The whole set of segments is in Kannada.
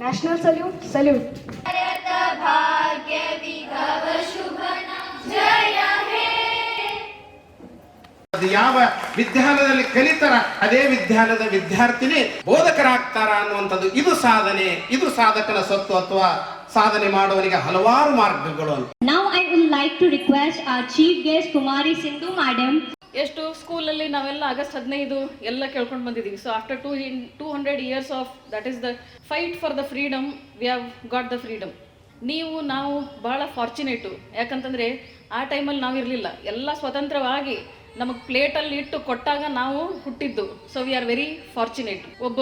National salute salute. ಭಾಗ್ಯ ವಿಭವ ಶುಭ ಜಯ ಹೇ. ಅದು ಯಾವ ವಿದ್ಯಾಲಯದಲ್ಲಿ ಕಲಿತಾರ ಅದೇ ವಿದ್ಯಾಲಯದ ವಿದ್ಯಾರ್ಥಿನಿ ಬೋಧಕರಾಗ್ತಾರ ಅನ್ನುವಂಥದ್ದು ಇದು ಸಾಧನೆ, ಇದು ಸಾಧಕನ ಸತ್ತು ಅಥವಾ ಸಾಧನೆ ಮಾಡುವವನಿಗೆ ಹಲವಾರು ಮಾರ್ಗಗಳು. Now I would like to request our chief guest Kumari Sindhu madam. ಎಷ್ಟು ಸ್ಕೂಲಲ್ಲಿ ನಾವೆಲ್ಲ ಆಗಸ್ಟ್ 15 ಎಲ್ಲ ಕೇಳ್ಕೊಂಡು ಬಂದಿದ್ದೀವಿ. So after 200 years of that is the fight for the freedom, we have got the freedom. ನಾವು ಭಾಳ ಫಾರ್ಚುನೇಟು. ಯಾಕಂತಂದರೆ ಆ ಟೈಮಲ್ಲಿ ನಾವಿರಲಿಲ್ಲ, ಎಲ್ಲ ಸ್ವತಂತ್ರವಾಗಿ ನಮಗೆ ಪ್ಲೇಟಲ್ಲಿ ಇಟ್ಟು ಕೊಟ್ಟಾಗ ನಾವು ಹುಟ್ಟಿದ್ದು. So we are very fortunate. ಒಬ್ಬ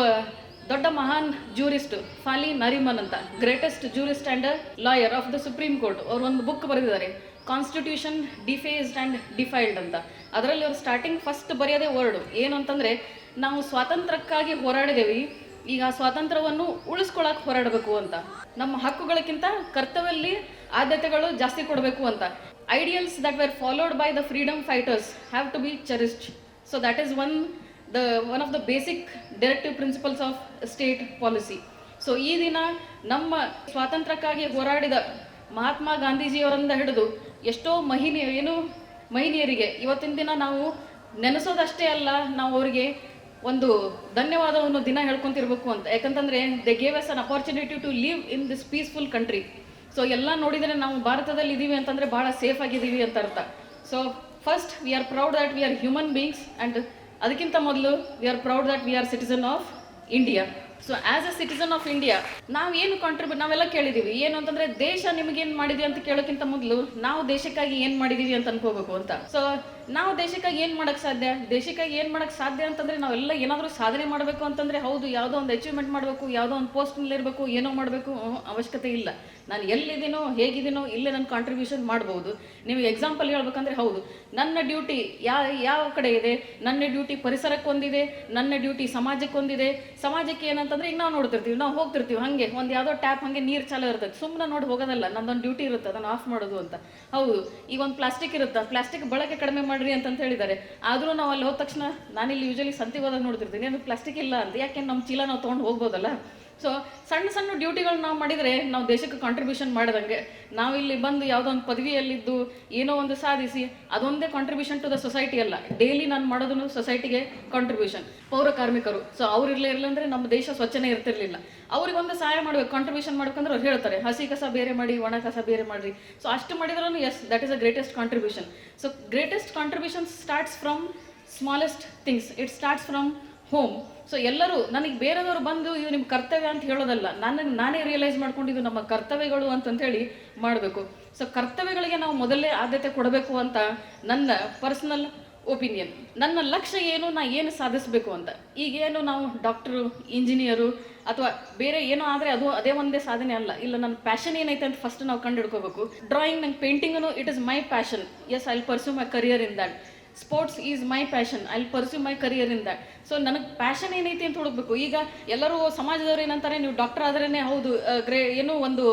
ದೊಡ್ಡ ಮಹಾನ್ ಜೂರಿಸ್ಟ್ ಫಾಲಿ ನರಿಮನ್ ಅಂತ, greatest jurist and lawyer of the supreme court, ಅವರು ಒಂದು ಬುಕ್ ಬರೆದಿದ್ದಾರೆ, ಕಾನ್ಸ್ಟಿಟ್ಯೂಷನ್ ಡಿಫೇಸ್ಡ್ ಆ್ಯಂಡ್ ಡಿಫೈಲ್ಡ್ ಅಂತ. ಅದರಲ್ಲಿ ಅವರು ಸ್ಟಾರ್ಟಿಂಗ್ ಫಸ್ಟ್ ಬರೆಯೋದೇ ವರ್ಡು ಏನು ಅಂತಂದರೆ, ನಾವು ಸ್ವಾತಂತ್ರ್ಯಕ್ಕಾಗಿ ಹೋರಾಡಿದೇವಿ, ಈಗ ಸ್ವಾತಂತ್ರ್ಯವನ್ನು ಉಳಿಸ್ಕೊಳಕ್ಕೆ ಹೋರಾಡಬೇಕು ಅಂತ. ನಮ್ಮ ಹಕ್ಕುಗಳಕ್ಕಿಂತ ಕರ್ತವ್ಯದಲ್ಲಿ ಆದ್ಯತೆಗಳು ಜಾಸ್ತಿ ಕೊಡಬೇಕು ಅಂತ. Ideals that were followed by the freedom fighters have to be cherished. So that is one of the basic directive principles of state policy. So ಈ ದಿನ ನಮ್ಮ ಸ್ವಾತಂತ್ರ್ಯಕ್ಕಾಗಿ ಹೋರಾಡಿದ ಮಹಾತ್ಮ ಗಾಂಧೀಜಿಯವರಿಂದ ಹಿಡಿದು ಎಷ್ಟೋ ಮಹಿಳೆಯರಿಗೆ ಇವತ್ತಿನ ದಿನ ನಾವು ನೆನೆಸೋದಷ್ಟೇ ಅಲ್ಲ, ನಾವು ಅವರಿಗೆ ಒಂದು ಧನ್ಯವಾದವನ್ನು ದಿನ ಹೇಳ್ಕೊತಿರ್ಬೇಕು ಅಂತ. ಯಾಕಂತಂದರೆ they gave us an opportunity to live in this peaceful country. So ಎಲ್ಲ ನೋಡಿದರೆ ನಾವು ಭಾರತದಲ್ಲಿ ಇದ್ದೀವಿ ಅಂತಂದರೆ ಭಾಳ ಸೇಫ್ ಆಗಿದ್ದೀವಿ ಅಂತ ಅರ್ಥ. So first we are proud that we are human beings, and ಅದಕ್ಕಿಂತ ಮೊದಲು we are proud that we are citizen of India. So as a citizen of India ನಾವೇನು ನಾವೆಲ್ಲ ಕೇಳಿದ್ದೀವಿ ಏನು ಅಂತಂದರೆ, ದೇಶ ನಿಮಗೇನು ಮಾಡಿದೆ ಅಂತ ಕೇಳೋಕ್ಕಿಂತ ಮೊದಲು ನಾವು ದೇಶಕ್ಕಾಗಿ ಏನು ಮಾಡಿದ್ದೀವಿ ಅಂತ ಅನ್ಕೋಬೇಕು ಅಂತ. ಸೊ ನಾವು ದೇಶಕ್ಕಾಗಿ ಏನು ಮಾಡೋಕ್ಕೆ ಸಾಧ್ಯ, ದೇಶಕ್ಕಾಗಿ ಏನು ಮಾಡೋಕ್ಕೆ ಸಾಧ್ಯ ಅಂತಂದರೆ ನಾವೆಲ್ಲ ಏನಾದರೂ ಸಾಧನೆ ಮಾಡಬೇಕು ಅಂತಂದರೆ, ಹೌದು ಯಾವುದೋ ಒಂದು ಅಚೀವ್ಮೆಂಟ್ ಮಾಡಬೇಕು, ಯಾವುದೋ ಒಂದು ಪೋಸ್ಟ್ನಲ್ಲಿರಬೇಕು, ಏನೋ ಮಾಡಬೇಕು, ಅವಶ್ಯಕತೆ ಇಲ್ಲ. ನಾನು ಎಲ್ಲಿದ್ದೀನೋ ಹೇಗಿದ್ದೀನೋ ಇಲ್ಲೇ ನನ್ನ ಕಾಂಟ್ರಿಬ್ಯೂಷನ್ ಮಾಡ್ಬೋದು. ನಿಮಗೆ ಎಕ್ಸಾಂಪಲ್ ಹೇಳ್ಬೇಕಂದ್ರೆ, ಹೌದು ನನ್ನ ಡ್ಯೂಟಿ ಯಾವ ಕಡೆ ಇದೆ, ನನ್ನ ಡ್ಯೂಟಿ ಪರಿಸರಕ್ಕೊಂದಿದೆ, ನನ್ನ ಡ್ಯೂಟಿ ಸಮಾಜಕ್ಕೊಂದಿದೆ. ಸಮಾಜಕ್ಕೆ ಏನಂತಂದರೆ, ಈಗ ನಾವು ನೋಡ್ತಿರ್ತೀವಿ, ನಾವು ಹೋಗ್ತಿರ್ತೀವಿ, ಹಾಗೆ ಒಂದು ಯಾವುದೋ ಟ್ಯಾಪ್ ಹಾಗೆ ನೀರು ಚಾಲು ಇರ್ತದೆ, ಸುಮ್ಮನೆ ನೋಡಿ ಹೋಗೋದಲ್ಲ, ನನ್ನೊಂದು ಡ್ಯೂಟಿ ಇರುತ್ತೆ ಅದನ್ನು ಆಫ್ ಮಾಡೋದು ಅಂತ. ಹೌದು, ಈಗ ಒಂದು ಪ್ಲಾಸ್ಟಿಕ್ ಇರುತ್ತೆ, ಪ್ಲಾಸ್ಟಿಕ್ ಬಳಕೆ ಕಡಿಮೆ ಮಾಡಿರಿ ಅಂತ ಹೇಳಿದ್ದಾರೆ. ಆದರೂ ನಾವು ಅಲ್ಲಿ ಹೋದ ತಕ್ಷಣ, ನಾನಿಲ್ಲಿ ಯೂಶಲಿ ಸಂತಿಗೆ ಹೋದಾಗ ನೋಡ್ತಿರ್ತೀನಿ, ಏನು ಪ್ಲಾಸ್ಟಿಕ್ ಇಲ್ಲ ಅಂತ. ಯಾಕೆ ನಮ್ಮ ಚೀಲ ನಾವು ತೊಗೊಂಡು ಹೋಗ್ಬೋದಲ್ಲ. ಸೊ ಸಣ್ಣ ಸಣ್ಣ ಡ್ಯೂಟಿಗಳು ನಾವು ಮಾಡಿದರೆ ನಾವು ದೇಶಕ್ಕೆ ಕಾಂಟ್ರಿಬ್ಯೂಷನ್ ಮಾಡಿದಂಗೆ. ನಾವಿಲ್ಲಿ ಬಂದು ಯಾವುದೋ ಒಂದು ಪದವಿಯಲ್ಲಿದ್ದು ಏನೋ ಒಂದು ಸಾಧಿಸಿ ಅದೊಂದೇ ಕಾಂಟ್ರಿಬ್ಯೂಷನ್ ಟು ದ ಸೊಸೈಟಿ ಅಲ್ಲ, ಡೈಲಿ ನಾನು ಮಾಡೋದನ್ನು ಸೊಸೈಟಿಗೆ ಕಾಂಟ್ರಿಬ್ಯೂಷನ್. ಪೌರ ಕಾರ್ಮಿಕರು, ಸೊ ಅವ್ರು ಇರಲಿಲ್ಲ ನಮ್ಮ ದೇಶ ಸ್ವಚ್ಛನೇ ಇರ್ತಿರ್ಲಿಲ್ಲ. ಅವ್ರಿಗೊಂದು ಸಹಾಯ ಮಾಡ್ಬೇಕು, ಕಾಂಟ್ರಿಬ್ಯೂಷನ್ ಮಾಡ್ಬೇಕಂದ್ರೆ ಅವ್ರು ಹೇಳ್ತಾರೆ, ಹಸಿ ಕಸ ಬೇರೆ ಮಾಡಿ, ಒಣ ಕಸ ಬೇರೆ ಮಾಡಿರಿ. ಸೊ ಅಷ್ಟು ಮಾಡಿದ್ರೂ yes, that is a greatest contribution. So greatest contribution starts from smallest things, it starts from home. So ಎಲ್ಲರೂ ನನಗೆ ಬೇರೆದವರು ಬಂದು ಇದು ನಿಮ್ಮ ಕರ್ತವ್ಯ ಅಂತ ಹೇಳೋದಲ್ಲ, ನಾನೇ ರಿಯಲೈಸ್ ಮಾಡ್ಕೊಂಡಿದ್ದು ನಮ್ಮ ಕರ್ತವ್ಯಗಳು ಅಂತಂತೇಳಿ ಮಾಡಬೇಕು. ಸೊ ಕರ್ತವ್ಯಗಳಿಗೆ ನಾವು ಮೊದಲೇ ಆದ್ಯತೆ ಕೊಡಬೇಕು ಅಂತ ನನ್ನ ಪರ್ಸನಲ್ ಒಪಿನಿಯನ್. ನನ್ನ ಲಕ್ಷ್ಯ ಏನು, ಏನು ಸಾಧಿಸಬೇಕು ಅಂತ. ಈಗೇನು ನಾವು ಡಾಕ್ಟ್ರು, ಇಂಜಿನಿಯರು ಅಥವಾ ಬೇರೆ ಏನೋ ಆದರೆ ಅದೇ ಒಂದೇ ಸಾಧನೆ ಅಲ್ಲ. ಇಲ್ಲ, ನನ್ನ ಪ್ಯಾಷನ್ ಏನೈತೆ ಅಂತ ಫಸ್ಟ್ ನಾವು ಕಂಡು ಹಿಡ್ಕೋಬೇಕು. ಡ್ರಾಯಿಂಗ್, ನಂಗೆ painting it is my passion. Yes, I will pursue my career in that. Sports is my passion, I will pursue my career in that. So ನನಗೆ ಪ್ಯಾಷನ್ ಏನೈತಿ ಅಂತ ಹುಡುಕ್ಬೇಕು. ಈಗ ಎಲ್ಲರೂ ಸಮಾಜದವ್ರು ಏನಂತಾರೆ, ನೀವು ಡಾಕ್ಟರ್ ಆದ್ರೇ ಹೌದು ಏನೋ ಒಂದು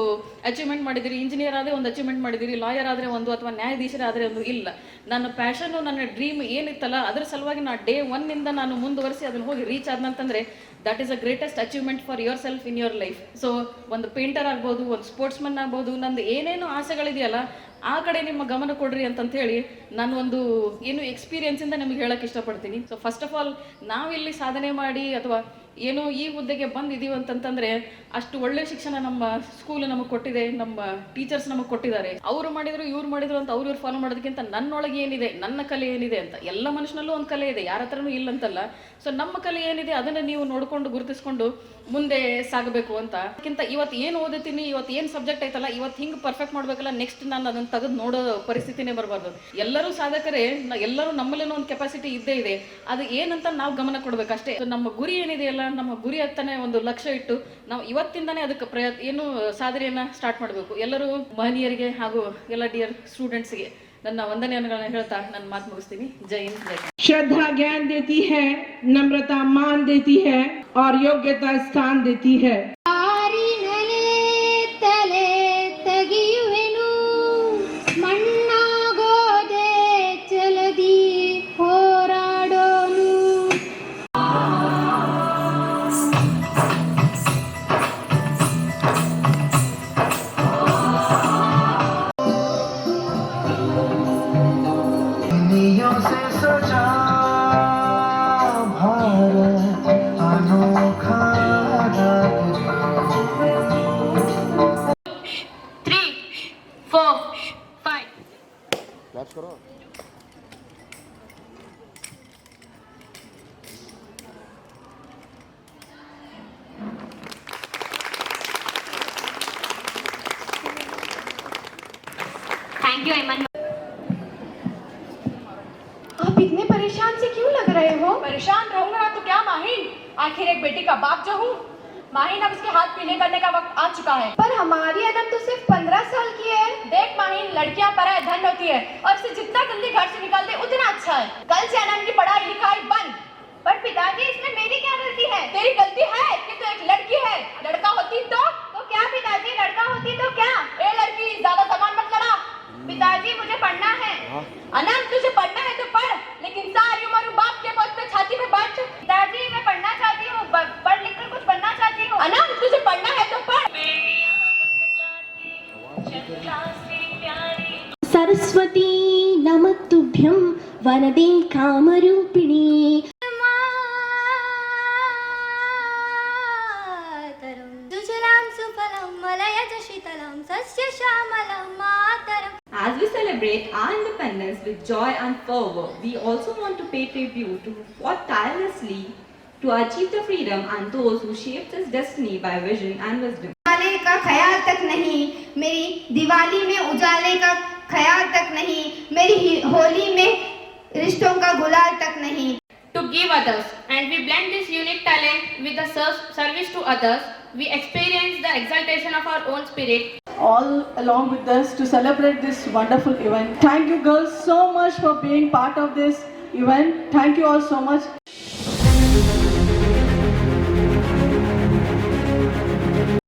ಅಚೀವ್ಮೆಂಟ್ ಮಾಡಿದಿರಿ, ಇಂಜಿನಿಯರ್ ಆದರೆ ಒಂದು ಅಚೀವ್ಮೆಂಟ್ ಮಾಡಿದಿರಿ, ಲಾಯರ್ ಆದರೆ ಒಂದು, ಅಥವಾ ನ್ಯಾಯಾಧೀಶರಾದರೆ ಒಂದು. ಇಲ್ಲ, ನನ್ನ ಪ್ಯಾಷನ್ನು, ನನ್ನ ಡ್ರೀಮ್ ಏನಿತ್ತಲ್ಲ ಅದರ ಸಲುವಾಗಿ ನಾನು ಡೇ 1 ನಾನು ಮುಂದುವರಿಸಿ ಅದನ್ನು ಹೋಗಿ ರೀಚ್ ಆದ್ನಂತಂದರೆ that is a greatest achievement for yourself in your life. So ಒಂದು ಪೇಂಟರ್ ಆಗ್ಬೋದು, ಒಂದು ಸ್ಪೋರ್ಟ್ಸ್ಮನ್ ಆಗ್ಬೋದು, ನಂದು ಏನೇನು ಆಸೆಗಳಿದೆಯಲ್ಲ ಆ ಕಡೆ ನಿಮ್ಮ ಗಮನ ಕೊಡ್ರಿ ಅಂತಂತೇಳಿ ನಾನು ಒಂದು ಎಕ್ಸ್ಪೀರಿಯನ್ಸಿಂದ ನಿಮಗೆ ಹೇಳಕ್ಕೆ ಇಷ್ಟಪಡ್ತೀನಿ. ಸೊ ಫಸ್ಟ್ ಆಫ್ ಆಲ್ ನಾವಿಲ್ಲಿ ಸಾಧನೆ ಮಾಡಿ ಅಥವಾ ಏನೋ ಈ ಹುದ್ದೆಗೆ ಬಂದಿದ್ದೀವಿ ಅಂತಂತಂದರೆ ಅಷ್ಟು ಒಳ್ಳೆ ಶಿಕ್ಷಣ ನಮ್ಮ ಸ್ಕೂಲ್ ನಮಗೆ ಕೊಟ್ಟಿದೆ, ನಮ್ಮ ಟೀಚರ್ಸ್ ನಮಗೆ ಕೊಟ್ಟಿದ್ದಾರೆ. ಅವರು ಮಾಡಿದ್ರು ಇವ್ರು ಮಾಡಿದ್ರು ಅಂತ ಅವ್ರು ಫಾಲೋ ಮಾಡೋದಕ್ಕಿಂತ ನನ್ನೊಳಗೆ ಏನಿದೆ, ನನ್ನ ಕಲೆ ಏನಿದೆ ಅಂತ. ಎಲ್ಲ ಮನುಷ್ಯನಲ್ಲೂ ಒಂದು ಕಲೆ ಇದೆ, ಯಾರ ಹತ್ರನೂ ಇಲ್ಲಂತಲ್ಲ. ಸೊ ನಮ್ಮ ಕಲೆ ಏನಿದೆ ಅದನ್ನು ನೀವು ನೋಡಿಕೊಂಡು ಗುರುತಿಸ್ಕೊಂಡು ಮುಂದೆ ಸಾಗಬೇಕು ಅಂತ. ಅದಕ್ಕಿಂತ ಇವತ್ತು ಏನು ಓದುತ್ತೀನಿ, ಇವತ್ತು ಏನು ಸಬ್ಜೆಕ್ಟ್ ಐತಲ್ಲ, ಇವತ್ತು ಹಿಂಗೆ ಪರ್ಫೆಕ್ಟ್ ಮಾಡಬೇಕಲ್ಲ, ನೆಕ್ಸ್ಟ್ ನಾನು ಅದನ್ನು ತೆಗೆದು ನೋಡೋ ಪರಿಸ್ಥಿತಿನೇ ಬರಬಾರ್ದು. ಎಲ್ಲರೂ ಸಾಧಕರೇ, ಎಲ್ಲರೂ ನಮ್ಮಲ್ಲೇನೋ ಒಂದು ಕೆಪಾಸಿಟಿ ಇದ್ದೇ ಇದೆ, ಅದು ಏನಂತ ನಾವು ಗಮನ ಕೊಡಬೇಕು ಅಷ್ಟೇ. ನಮ್ಮ ಗುರಿ ಏನಿದೆಯಲ್ಲ, ನಮ್ಮ ಗುರಿ ಹತ್ತನೇ ಒಂದು ಲಕ್ಷ್ಯ ಇಟ್ಟು ನಾವು ಇವತ್ತಿಂದಾನೇ ಅದಕ್ಕೆ ಏನು ಸಾಧನೆಯನ್ನು ಸ್ಟಾರ್ಟ್ ಮಾಡಬೇಕು. ಎಲ್ಲರೂ ಮಹನೀಯರಿಗೆ ಹಾಗೂ ಎಲ್ಲ ಡಿಯರ್ ಸ್ಟೂಡೆಂಟ್ಸ್ಗೆ ನನ್ನ ವಂದನೆಗಳನ್ನು ಹೇಳ್ತಾ ನನ್ನ ಮಾತು ಮುಗಿಸ್ತೀನಿ. ಜೈ ಹಿಂದ್, ಜೈ. श्रद्धा ज्ञान देती है, नम्रता मान देती है और योग्यता स्थान देती है. ತಲೆ ತೆಗೆಯುವೆನು, ಮಣ್ಣಾಗೋದೆ ಚಲದಿ ಹೋರಾಡೋನು. Thank you, Eman. आप इतने परेशान से क्यों लग रहे हो? परेशान रहूंगा तो क्या माहिन, आखिर एक बेटी का बाप जो हूँ। माहिन, अब उसके हाथ पीले करने का वक्त आ चुका है। पर हमारी अदम तो सिर्फ 15 साल की है। देख माहिन, लड़कियां पराया धन होती है और इसे जितना जल्दी घर से निकाल दे उतना अच्छा है। कल से अनन की पढ़ाई लिखाई बंद। पर पिताजी, इसमें मेरी क्या गलती है? तेरी गलती है कि तू एक लड़की है। लड़का होती तो क्या पिताजी, लड़का होती तो क्या? ए लड़की, ज्यादा सामान मत लड़ा। पिताजी, मुझे पढ़ना है। अनंत, तुझे पढ़ना है तो पढ़, लेकिन सारी उम्र बाप के पद पे छाती पे बैठ। पिताजी, मैं पढ़ना चाहती हूँ, पढ़ लिख कर कुछ बनना चाहती हूँ। अनंत, तुझे पढ़ना है तो पढ़। सरस्वती नमस्तुभ्यं वरदे कामरूपिणी. सुजलां सुफलं मलयज शीतलं सस्य श्यामलं मातरम्. As we celebrate our independence with joy and fervor, we also want to pay tribute to who fought tirelessly to achieve the freedom and those who shaped this destiny by vision and wisdom. उजाले का ख्याल तक नहीं, मेरी दिवाली में उजाले का ख्याल तक नहीं, मेरी होली में रिश्तों का गुलाल तक नहीं. To give others, and we blend this unique talent with the service to others. We experience the exaltation of our own spirit. All along with us to celebrate this wonderful event. Thank you girls so much for being part of this event. Thank you all so much.